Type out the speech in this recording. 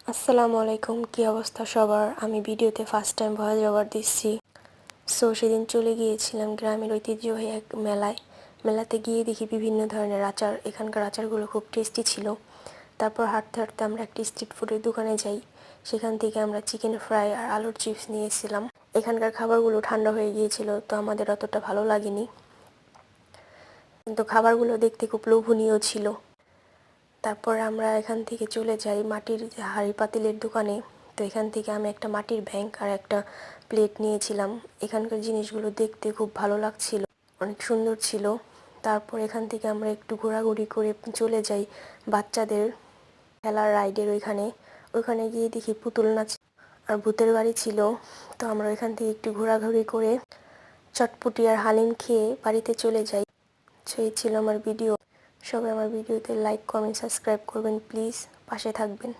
আসসালামু আলাইকুম, কি অবস্থা সবার? আমি ভিডিওতে ফার্স্ট টাইম ভয়েস ওভার দিচ্ছি। সেদিন চলে গিয়েছিলাম গ্রামের ঐতিহ্যবাহী এক মেলাতে গিয়ে দেখি বিভিন্ন ধরনের আচার। এখানকার আচারগুলো খুব টেস্টি ছিল। তারপর হাঁটতে হাঁটতে আমরা একটি স্ট্রিট ফুডের দোকানে যাই। সেখান থেকে আমরা চিকেন ফ্রাই আর আলুর চিপস নিয়েছিলাম। এখানকার খাবারগুলো ঠান্ডা হয়ে গিয়েছিল, তো আমাদের অতটা ভালো লাগেনি, কিন্তু খাবারগুলো দেখতে খুব লোভনীয় ছিল। তারপর আমরা এখান থেকে চলে যাই মাটির হাঁড়ি পাতিলের দোকানে। তো এখান থেকে আমি একটা মাটির ভ্যাং আর একটা প্লেট নিয়েছিলাম। এখানকার জিনিসগুলো দেখতে খুব ভালো লাগছিল, অনেক সুন্দর ছিল। তারপর এখান থেকে আমরা একটু ঘোরাঘুরি করে চলে যাই বাচ্চাদের খেলার রাইডের ওইখানে গিয়ে দেখি পুতুল নাচ আর ভূতের বাড়ি ছিল। তো আমরা ওইখান থেকে একটু ঘোরাঘুরি করে চটপটি আর হালিম খেয়ে বাড়িতে চলে যাই। এই ছিল আমার ভিডিও। সবাই আমার ভিডিওতে লাইক, কমেন্ট, সাবস্ক্রাইব করবেন প্লিজ, পাশে থাকবেন।